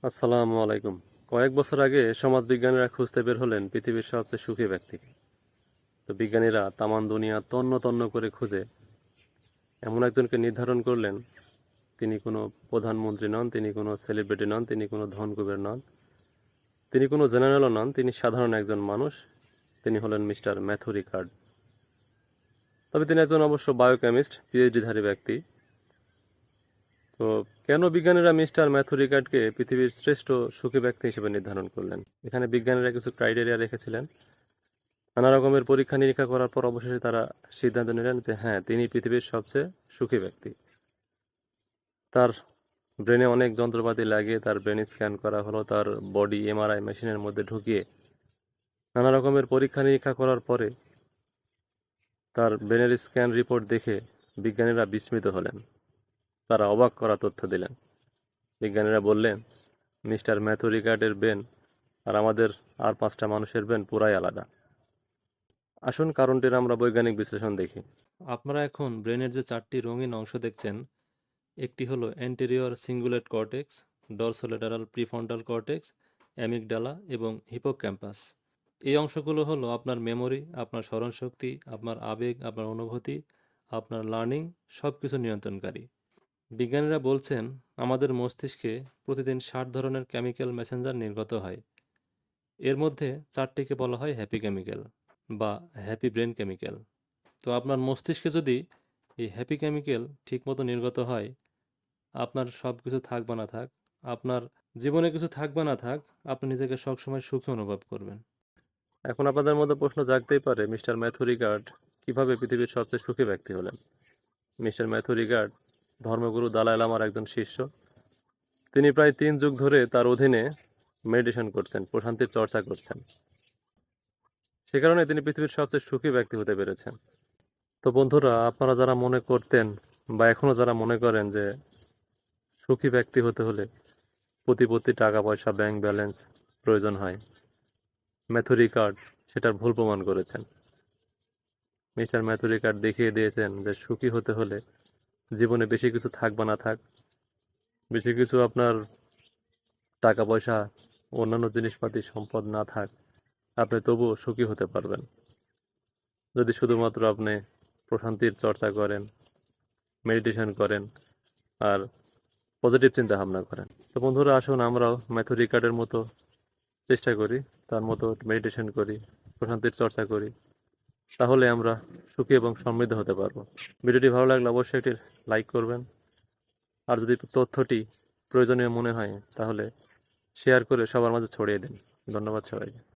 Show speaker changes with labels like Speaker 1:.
Speaker 1: আসসালামু আলাইকুম। কয়েক বছর আগে সমাজবিজ্ঞানীরা খুঁজতে বের হলেন পৃথিবীর সবচেয়ে সুখী ব্যক্তিকে। তো বিজ্ঞানীরা তামান দুনিয়া তন্ন তন্ন করে খুঁজে এমন একজনকে নির্ধারণ করলেন। তিনি কোনো প্রধানমন্ত্রী নন, তিনি কোনো সেলিব্রিটি নন, তিনি কোনো ধনকুবের নন, তিনি কোনো জেনারেলও নন, তিনি সাধারণ একজন মানুষ। তিনি হলেন মিস্টার ম্যাথু রিকার্ড। তবে তিনি একজন অবশ্য বায়োকেমিস্ট, পিএইচডিধারী ব্যক্তি। তো কেন বিজ্ঞানীরা মিস্টার ম্যাথু রিকার্ডকে পৃথিবীর শ্রেষ্ঠ সুখী ব্যক্তি হিসেবে নির্ধারণ করলেন? এখানে বিজ্ঞানীরা কিছু ক্রাইটেরিয়া রেখেছিলেন। নানা রকমের পরীক্ষা নিরীক্ষা করার পর অবশেষে তারা সিদ্ধান্ত নিলেন যে হ্যাঁ, তিনি পৃথিবীর সবচেয়ে সুখী ব্যক্তি। তার ব্রেনে অনেক যন্ত্রপাতি লাগিয়ে তার ব্রেন স্ক্যান করা হলো, তার বডি এমআরআই মেশিনের মধ্যে ঢুকিয়ে নানা রকমের পরীক্ষা নিরীক্ষা করার পরে তার ব্রেনের স্ক্যান রিপোর্ট দেখে বিজ্ঞানীরা বিস্মিত হলেন। তারা অবাক করা তথ্য দিলেন। বিজ্ঞানীরা বললেন, মিস্টার ম্যাথু রিকার্ডের ব্রেন আর আমাদের আর 5টা মানুষের ব্রেন পুরাই আলাদা। আসুন কারণটির আমরা বৈজ্ঞানিক বিশ্লেষণ দেখি। আপনারা এখন ব্রেনের যে 4টি রঙিন অংশ দেখছেন, একটি হলো anterior cingulate cortex, dorsolateral prefrontal cortex, amygdala এবং হিপোক্যাম্পাস। এই অংশগুলো হলো আপনার মেমোরি, আপনার স্মরণশক্তি, আপনার আবেগ, আপনার অনুভূতি, আপনার লার্নিং সব কিছু নিয়ন্ত্রণকারী। বিজ্ঞানীরা বলছেন, আমাদের মস্তিষ্কে প্রতিদিন 60 ধরনের কেমিক্যাল মেসেঞ্জার নির্গত হয়। এর মধ্যে 4টিকে বলা হয় হ্যাপি কেমিক্যাল বা হ্যাপি ব্রেন কেমিক্যাল। তো আপনার মস্তিষ্কে যদি এই হ্যাপি কেমিক্যাল ঠিকমতো নির্গত হয়, আপনার সব কিছু থাক বা না থাক, আপনার জীবনে কিছু থাক বা না থাক, আপনি নিজেকে সবসময় সুখী অনুভব করবেন। এখন আপনাদের মধ্যে প্রশ্ন জাগতেই পারে, মিস্টার ম্যাথু রিকার্ড কিভাবে পৃথিবীর সবচেয়ে সুখী ব্যক্তি হলেন? মিস্টার ম্যাথু রিকার্ড ধর্মগুরু দালাই লামার একজন শিষ্য। তিনি প্রায় 3 যুগ ধরে তার অধীনে মেডিটেশন করছেন, প্রশান্তির চর্চা করছেন। সে কারণে তিনি পৃথিবীর সবচেয়ে সুখী ব্যক্তি হতে পেরেছেন। তো বন্ধুরা, আপনারা যারা মনে করতেন বা এখনো যারা মনে করেন যে সুখী ব্যক্তি হতে হলে প্রতিপত্তি, টাকা পয়সা, ব্যাংক ব্যালেন্স প্রয়োজন হয়, ম্যাথু রিকার্ড সেটার ভুল প্রমাণ করেছেন। মিস্টার ম্যাথু রিকার্ড দেখিয়ে দিয়েছেন যে সুখী হতে হলে জীবনে বেশি কিছু থাক বা না থাক, বেশি কিছু আপনার টাকা পয়সা, অন্যান্য জিনিসপাতি সম্পদ না থাক, আপনি তবুও সুখী হতে পারবেন যদি শুধুমাত্র আপনি প্রশান্তির চর্চা করেন, মেডিটেশন করেন আর পজিটিভ চিন্তা ভাবনা করেন। তো বন্ধুরা, আসুন আমরাও ম্যাথু রিকার্ডের মতো চেষ্টা করি, তার মতো মেডিটেশন করি, প্রশান্তির চর্চা করি। তাহলে আমরা সুখী এবং সমৃদ্ধ হতে পারবো। ভিডিওটি ভালো লাগলে অবশ্যই একটি লাইক করবেন। আর যদি তথ্যটি প্রয়োজনীয় মনে হয় তাহলে শেয়ার করে সবার মাঝে ছড়িয়ে দিন। ধন্যবাদ সবাইকে।